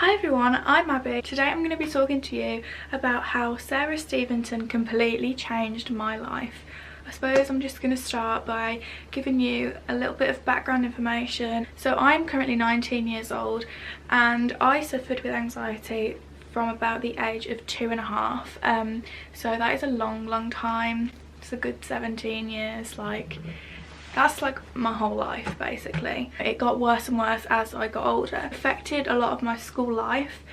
Hi everyone, I'm Abby. Today I'm going to be talking to you about how Sarah Stevenson completely changed my life. I suppose I'm just going to start by giving you a little bit of background information. So I'm currently 19 years old and I suffered with anxiety from about the age of 2.5. So that is a long time. It's a good 17 years, that's like my whole life basically. It got worse and worse as I got older. It affected a lot of my school life.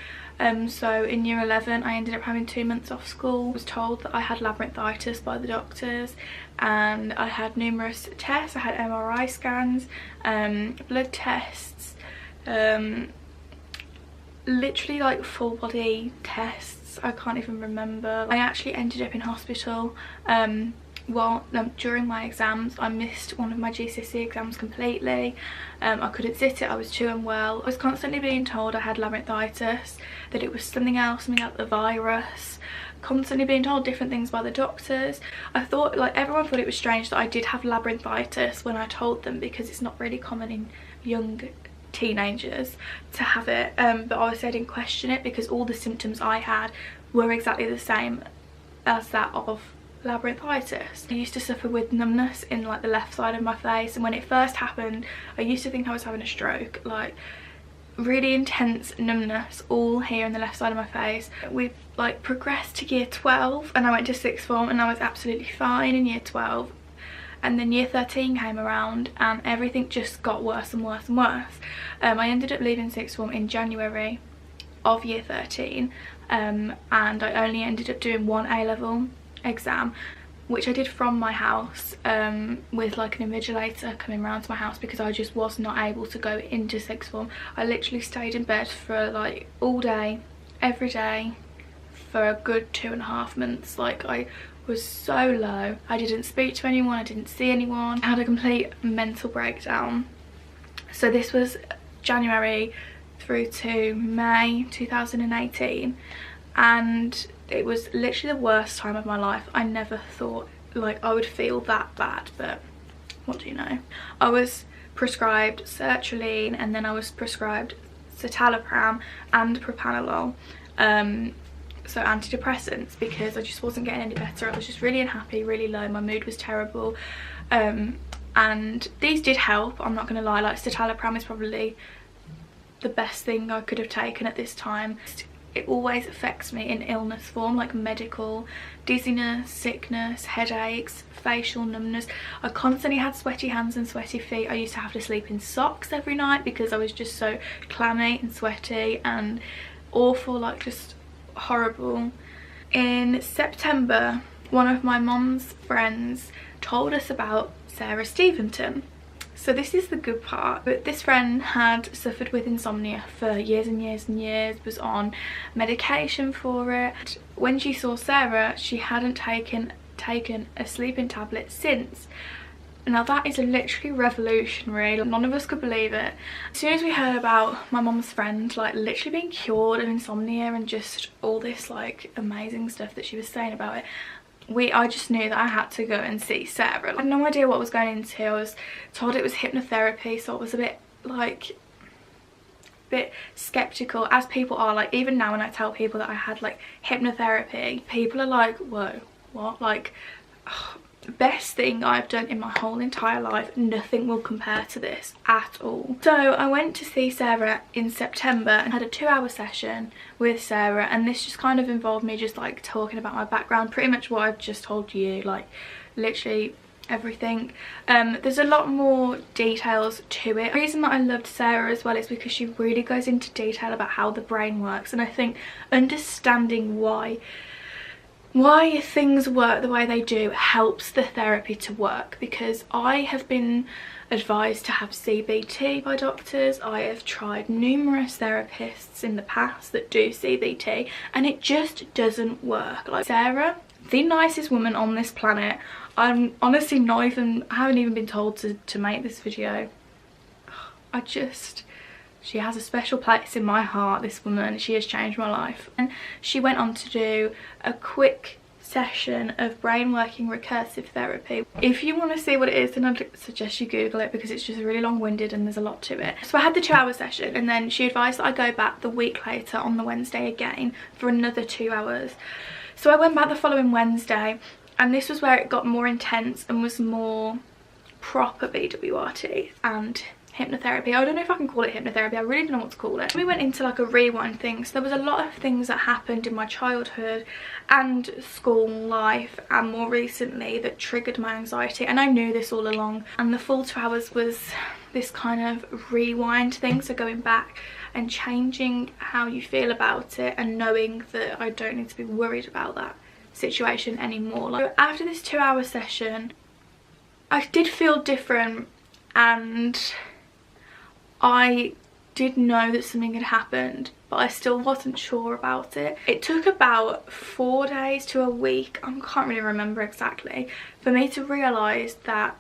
So in year 11 I ended up having 2 months off school. I was told that I had labyrinthitis by the doctors and I had numerous tests. I had MRI scans, blood tests, literally like full body tests. I can't even remember. I actually ended up in hospital. During my exams I missed one of my GCSE exams completely. I couldn't sit it, I was too unwell. I was constantly being told I had labyrinthitis, that it was something else, something like the virus. Constantly being told different things by the doctors. I thought, everyone thought it was strange that I did have labyrinthitis when I told them, because it's not really common in young teenagers to have it. But obviously I didn't question it because all the symptoms I had were exactly the same as that of labyrinthitis. I used to suffer with numbness in the left side of my face, and when it first happened I used to think I was having a stroke. Really intense numbness all here in the left side of my face. We progressed to year 12 and I went to sixth form and I was absolutely fine in year 12, and then year 13 came around and everything just got worse and worse and worse. I ended up leaving sixth form in January of year 13, and I only ended up doing one A-level exam, which I did from my house, with an invigilator coming round to my house, because I just was not able to go into sixth form. I literally stayed in bed for all day, every day, for a good 2.5 months. I was so low. I didn't speak to anyone, I didn't see anyone. I had a complete mental breakdown. So this was January through to May 2018, and it was literally the worst time of my life. I never thought I would feel that bad, but what do you know. I was prescribed sertraline and then I was prescribed citalopram and propranolol, so antidepressants, because I just wasn't getting any better. I was just really unhappy, really low, my mood was terrible, and these did help, I'm not gonna lie. Citalopram is probably the best thing I could have taken at this time. It always affects me in illness form, medical dizziness, sickness, headaches, facial numbness. I constantly had sweaty hands and sweaty feet. I used to have to sleep in socks every night because I was just so clammy and sweaty and awful, just horrible. In September, one of my mum's friends told us about Sarah Stevenson. So this is the good part. But this friend had suffered with insomnia for years and years and years, was on medication for it. When she saw Sarah, she hadn't taken a sleeping tablet since. Now that is literally revolutionary. None of us could believe it. As soon as we heard about my mum's friend literally being cured of insomnia and just all this amazing stuff that she was saying about it, I just knew that I had to go and see Sarah. I had no idea what I was going into. I was told it was hypnotherapy, so I was a bit skeptical, as people are. Even now when I tell people that I had hypnotherapy, people are like, whoa, what? Best thing I've done in my whole entire life. Nothing will compare to this at all. So I went to see Sarah in September and had a 2-hour session with Sarah, and this just kind of involved me just talking about my background, pretty much what I've just told you, literally everything. There's a lot more details to it. The reason that I loved Sarah as well is because she really goes into detail about how the brain works, and I think understanding why things work the way they do helps the therapy to work. Because I have been advised to have CBT by doctors. I have tried numerous therapists in the past that do CBT and it just doesn't work. Sarah, the nicest woman on this planet. I'm honestly I haven't even been told to make this video. She has a special place in my heart, this woman. She has changed my life. And she went on to do a quick session of brain working recursive therapy. If you want to see what it is, then I'd suggest you Google it, because it's just really long-winded and there's a lot to it. So I had the 2-hour session, and then she advised that I go back the week later on the Wednesday again for another 2 hours. So I went back the following Wednesday, and this was where it got more intense and was more proper BWRT and hypnotherapy. I don't know if I can call it hypnotherapy, I really don't know what to call it. We went into like a rewind thing, so there was a lot of things that happened in my childhood and school life and more recently that triggered my anxiety, and I knew this all along, and the full 2 hours was this kind of rewind thing, so going back and changing how you feel about it and knowing that I don't need to be worried about that situation anymore. Like, after this 2-hour session I did feel different, and I did know that something had happened, but I still wasn't sure about it. It took about 4 days to a week, I can't really remember exactly, for me to realise that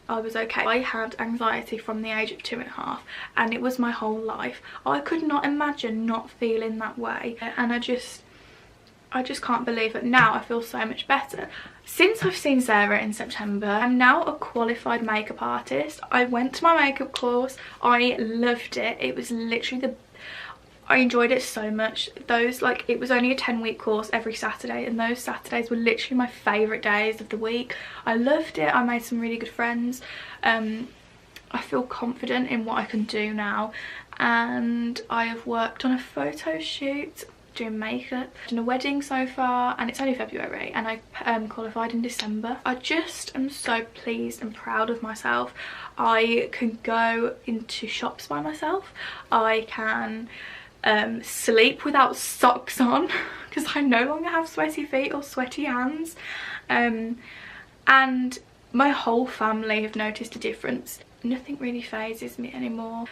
I was okay. I had anxiety from the age of 2.5, and it was my whole life. I could not imagine not feeling that way, and I just can't believe it. Now I feel so much better. Since I've seen Sarah in September, I'm now a qualified makeup artist. I went to my makeup course, I loved it. It was literally I enjoyed it so much. It was only a 10-week course every Saturday, and those Saturdays were literally my favourite days of the week. I loved it. I made some really good friends. I feel confident in what I can do now, and I have worked on a photo shoot, doing makeup, done a wedding so far, and it's only February, and I qualified in December. I just am so pleased and proud of myself. I can go into shops by myself. I can sleep without socks on because I no longer have sweaty feet or sweaty hands, and my whole family have noticed a difference. Nothing really phases me anymore.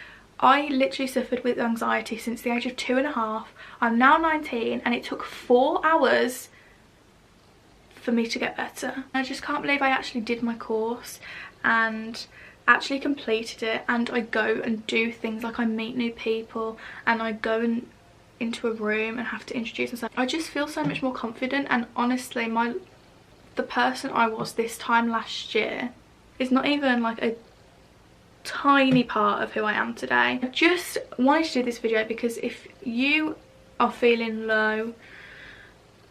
I literally suffered with anxiety since the age of 2.5. I'm now 19, and it took 4 hours for me to get better. I just can't believe I actually did my course and actually completed it, and I go and do things like I meet new people, and I go into a room and have to introduce myself. I just feel so much more confident, and honestly the person I was this time last year is not even like a tiny part of who I am today. I just wanted to do this video because if you are feeling low,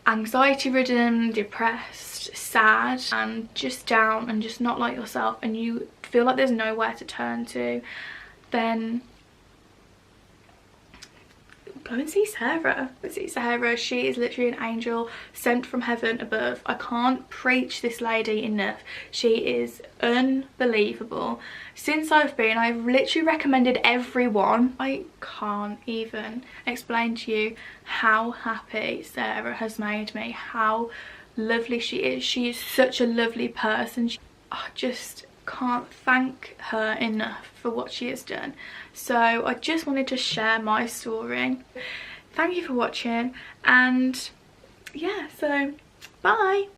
anxiety ridden, depressed, sad and just down and just not like yourself, and you feel like there's nowhere to turn to, then go and see Sarah. She is literally an angel sent from heaven above. I can't preach this lady enough. She is unbelievable. Since I've literally recommended everyone. I can't even explain to you how happy Sarah has made me, how lovely she is. She is such a lovely person. I just can't thank her enough for what she has done. So I just wanted to share my story. Thank you for watching, and yeah, so bye.